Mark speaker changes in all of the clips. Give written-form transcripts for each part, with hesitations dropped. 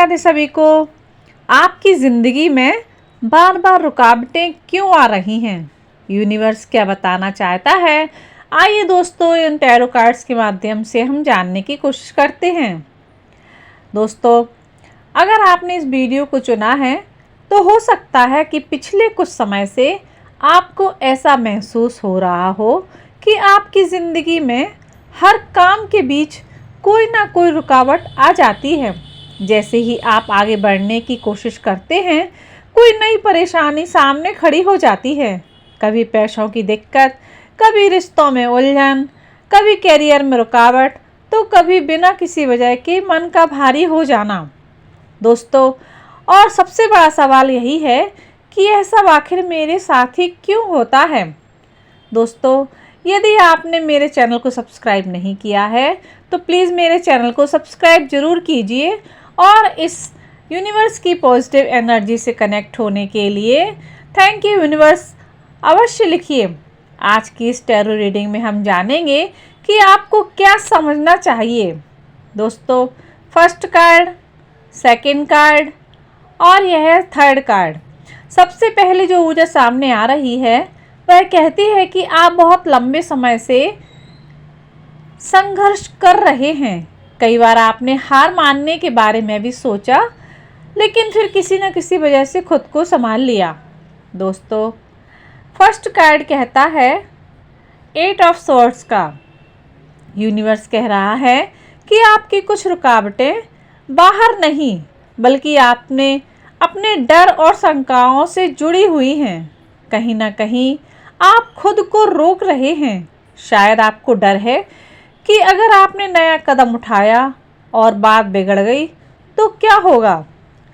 Speaker 1: राधे सभी को। आपकी ज़िंदगी में बार बार रुकावटें क्यों आ रही हैं? यूनिवर्स क्या बताना चाहता है? आइए दोस्तों, इन टैरो कार्ड्स के माध्यम से हम जानने की कोशिश करते हैं। दोस्तों, अगर आपने इस वीडियो को चुना है तो हो सकता है कि पिछले कुछ समय से आपको ऐसा महसूस हो रहा हो कि आपकी ज़िंदगी में हर काम के बीच कोई ना कोई रुकावट आ जाती है। जैसे ही आप आगे बढ़ने की कोशिश करते हैं, कोई नई परेशानी सामने खड़ी हो जाती है। कभी पैसों की दिक्कत, कभी रिश्तों में उलझन, कभी करियर में रुकावट, तो कभी बिना किसी वजह के मन का भारी हो जाना। दोस्तों, और सबसे बड़ा सवाल यही है कि यह सब आखिर मेरे साथ ही क्यों होता है? दोस्तों, यदि आपने मेरे चैनल को सब्सक्राइब नहीं किया है तो प्लीज़ मेरे चैनल को सब्सक्राइब ज़रूर कीजिए और इस यूनिवर्स की पॉजिटिव एनर्जी से कनेक्ट होने के लिए थैंक यू यूनिवर्स अवश्य लिखिए। आज की इस टैरो रीडिंग में हम जानेंगे कि आपको क्या समझना चाहिए। दोस्तों, फर्स्ट कार्ड, सेकंड कार्ड और यह है थर्ड कार्ड। सबसे पहले जो ऊर्जा सामने आ रही है वह कहती है कि आप बहुत लंबे समय से संघर्ष कर रहे हैं। कई बार आपने हार मानने के बारे में भी सोचा, लेकिन फिर किसी न किसी वजह से खुद को संभाल लिया। दोस्तों, फर्स्ट कार्ड कहता है 8 ऑफ स्वॉर्ड्स का। यूनिवर्स कह रहा है कि आपकी कुछ रुकावटें बाहर नहीं बल्कि आपने अपने डर और शंकाओं से जुड़ी हुई हैं। कहीं ना कहीं आप खुद को रोक रहे हैं। शायद आपको डर है कि अगर आपने नया कदम उठाया और बात बिगड़ गई तो क्या होगा।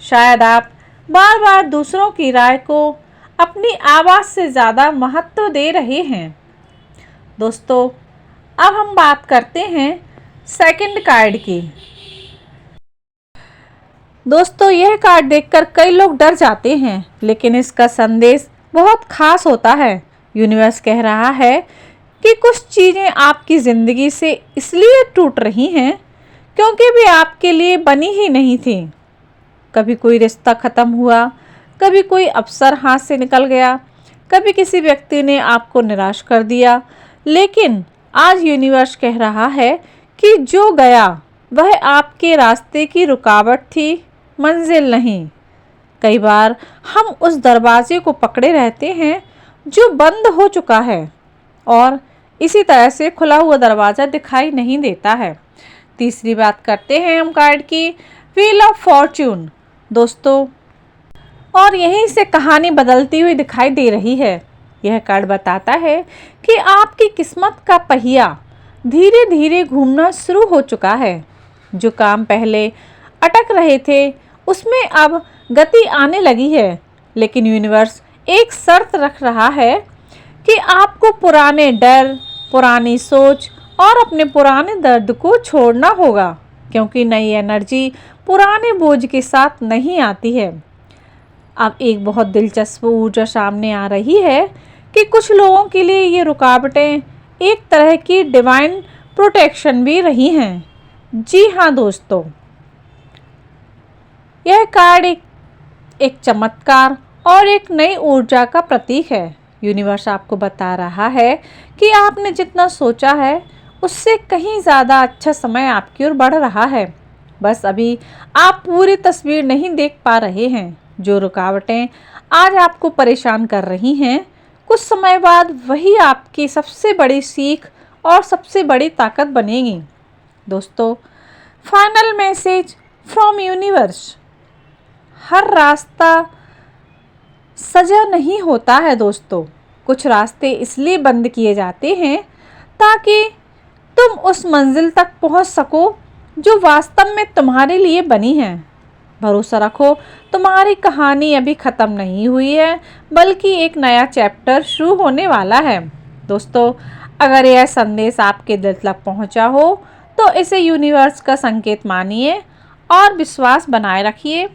Speaker 1: शायद आप बार बार दूसरों की राय को अपनी आवाज़ से ज़्यादा महत्व दे रहे हैं। दोस्तों, अब हम बात करते हैं सेकंड कार्ड की। दोस्तों, यह कार्ड देखकर कई लोग डर जाते हैं, लेकिन इसका संदेश बहुत खास होता है। यूनिवर्स कह रहा है कि कुछ चीज़ें आपकी ज़िंदगी से इसलिए टूट रही हैं क्योंकि वे आपके लिए बनी ही नहीं थी। कभी कोई रिश्ता ख़त्म हुआ, कभी कोई अवसर हाथ से निकल गया, कभी किसी व्यक्ति ने आपको निराश कर दिया। लेकिन आज यूनिवर्स कह रहा है कि जो गया वह आपके रास्ते की रुकावट थी, मंजिल नहीं। कई बार हम उस दरवाजे को पकड़े रहते हैं जो बंद हो चुका है और इसी तरह से खुला हुआ दरवाज़ा दिखाई नहीं देता है। तीसरी बात करते हैं हम कार्ड की, व्हील ऑफ फॉर्च्यून। दोस्तों, और यहीं से कहानी बदलती हुई दिखाई दे रही है। यह कार्ड बताता है कि आपकी किस्मत का पहिया धीरे धीरे घूमना शुरू हो चुका है। जो काम पहले अटक रहे थे उसमें अब गति आने लगी है। लेकिन यूनिवर्स एक शर्त रख रहा है कि आपको पुराने डर, पुरानी सोच और अपने पुराने दर्द को छोड़ना होगा, क्योंकि नई एनर्जी पुराने बोझ के साथ नहीं आती है। अब एक बहुत दिलचस्प ऊर्जा सामने आ रही है कि कुछ लोगों के लिए ये रुकावटें एक तरह की डिवाइन प्रोटेक्शन भी रही हैं। जी हाँ दोस्तों, यह कार्ड एक चमत्कार और एक नई ऊर्जा का प्रतीक है। यूनिवर्स आपको बता रहा है कि आपने जितना सोचा है उससे कहीं ज़्यादा अच्छा समय आपकी ओर बढ़ रहा है। बस अभी आप पूरी तस्वीर नहीं देख पा रहे हैं। जो रुकावटें आज आपको परेशान कर रही हैं, कुछ समय बाद वही आपकी सबसे बड़ी सीख और सबसे बड़ी ताकत बनेगी। दोस्तों, फाइनल मैसेज फ्रॉम यूनिवर्स। हर रास्ता सजा नहीं होता है दोस्तों। कुछ रास्ते इसलिए बंद किए जाते हैं ताकि तुम उस मंजिल तक पहुंच सको जो वास्तव में तुम्हारे लिए बनी है। भरोसा रखो, तुम्हारी कहानी अभी ख़त्म नहीं हुई है, बल्कि एक नया चैप्टर शुरू होने वाला है। दोस्तों, अगर यह संदेश आपके दिल तक पहुंचा हो तो इसे यूनिवर्स का संकेत मानिए और विश्वास बनाए रखिए।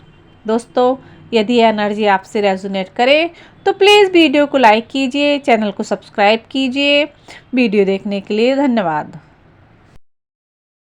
Speaker 1: दोस्तों, यदि एनर्जी आपसे रेजोनेट करे तो प्लीज़ वीडियो को लाइक कीजिए, चैनल को सब्सक्राइब कीजिए। वीडियो देखने के लिए धन्यवाद।